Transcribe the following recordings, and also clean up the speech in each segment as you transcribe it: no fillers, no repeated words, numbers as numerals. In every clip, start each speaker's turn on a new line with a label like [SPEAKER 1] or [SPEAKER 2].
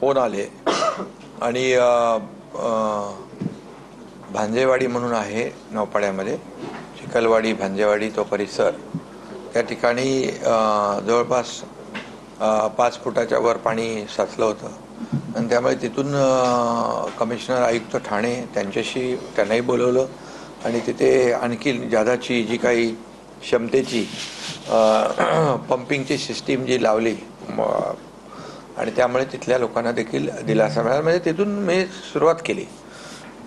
[SPEAKER 1] Phone आले आणि भांजेवाडी म्हणून आहे नौपाड्यामध्ये, चिखलवाडी भांजेवाडी तो परिसर, त्या ठिकाणी जवळपास 5 फुटाच्या वर पाणी साचलं होतं आणि त्यामुळे तिथून कमिशनर आयुक्त ठाणे त्यांनाही बोलवलं आणि तिथे आणखी जादाची जी काही क्षमतेची पंपिंगची सिस्टीम जी लावली आणि त्यामुळे तिथल्या लोकांना देखील दिलासा मिळाला. म्हणजे तिथून मी सुरुवात केली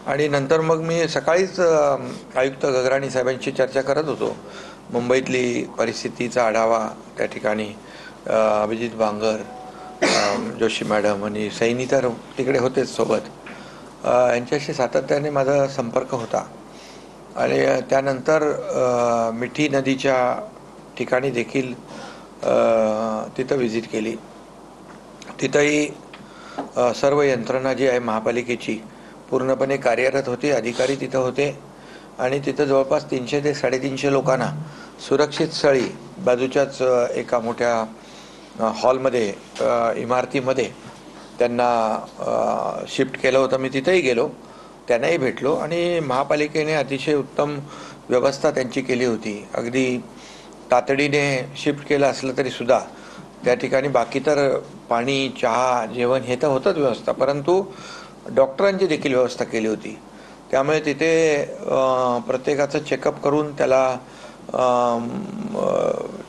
[SPEAKER 1] आणि नंतर मग मी सकाळीच आयुक्त गगराणी साहेबांशी चर्चा करत होतो. मुंबईतली परिस्थितीचा आढावा त्या ठिकाणी अभिजित बांगर, जोशी मॅडम आणि सैनी तर तिकडे होतेच सोबत, यांच्याशी सातत्याने माझा संपर्क होता. आणि त्यानंतर मिठी नदीच्या ठिकाणी देखील तिथं व्हिजिट केली. तिथंही सर्व यंत्रणा जी आहे महापालिकेची पूर्णपणे कार्यरत होती, अधिकारी तिथं होते आणि तिथं जवळपास 300 ते 350 लोकांना सुरक्षित स्थळी बाजूच्याच एका मोठ्या हॉलमध्ये, इमारतीमध्ये त्यांना शिफ्ट केलं होतं. मी तिथंही गेलो, त्यांनाही भेटलो आणि महापालिकेने अतिशय उत्तम व्यवस्था त्यांची केली होती. अगदी तातडीने शिफ्ट केलं असलं तरी सुद्धा त्या ठिकाणी बाकी तर पाणी, चहा, जेवण हे तर होतंच व्यवस्था, परंतु डॉक्टरांची देखील व्यवस्था केली होती. त्यामुळे तिथे प्रत्येकाचं चेकअप करून त्याला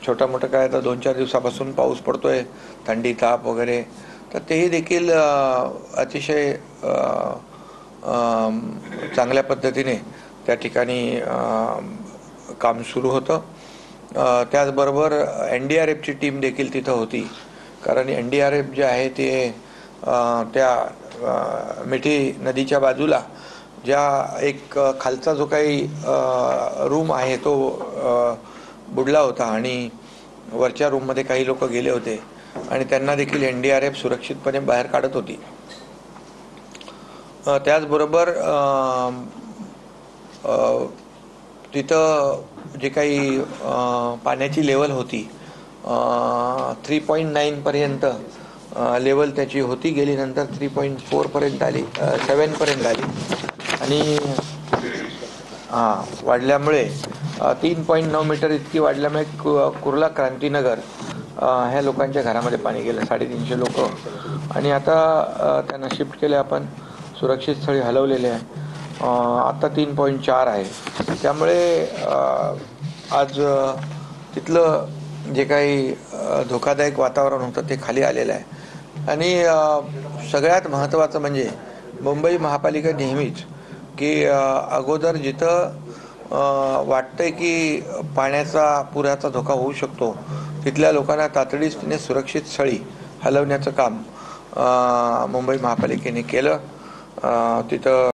[SPEAKER 1] छोटा मोठं काय, तर 2-4 दिवसापासून पाऊस पडतोय, थंडी, ताप वगैरे, तर तेही देखील अतिशय चांगल्या पद्धतीने त्या ठिकाणी काम सुरू होतं. त्याचबरोबर NDRFची टीम देखील तिथं होती, कारण NDRF जे आहे ते त्या मिठी नदीच्या बाजूला ज्या एक खालचा जो काही रूम आहे तो बुडला होता आणि वरच्या रूममध्ये काही लोक गेले होते आणि त्यांना देखील NDRF सुरक्षितपणे बाहेर काढत होती. त्याचबरोबर तिथं जे काही पाण्याची लेवल होती 3.9 पर्यंत लेवल त्याची होती, गेली नंतर 3.4 पर्यंत आली, 7 पर्यंत आली आणि वाढल्यामुळे 3.9 मीटर इतकी वाढल्यामुळे कुर्ला क्रांतीनगर ह्या लोकांच्या घरामध्ये पाणी गेलं, 350 लोक, आणि आता त्यांना शिफ्ट केले, आपण सुरक्षित स्थळी हलवलेले आहे. आता 3.4 आहे. त्यामुळे आज तिथलं जे काही धोकादायक वातावरण होतं ते खाली आलेलं आहे. आणि सगळ्यात महत्त्वाचं म्हणजे मुंबई महापालिका नेहमीच की अगोदर जिथं वाटतंय की पाण्याचा पुराचा धोका होऊ शकतो तिथल्या लोकांना तातडीने सुरक्षित स्थळी हलवण्याचं काम मुंबई महापालिकेने केलं. तिथं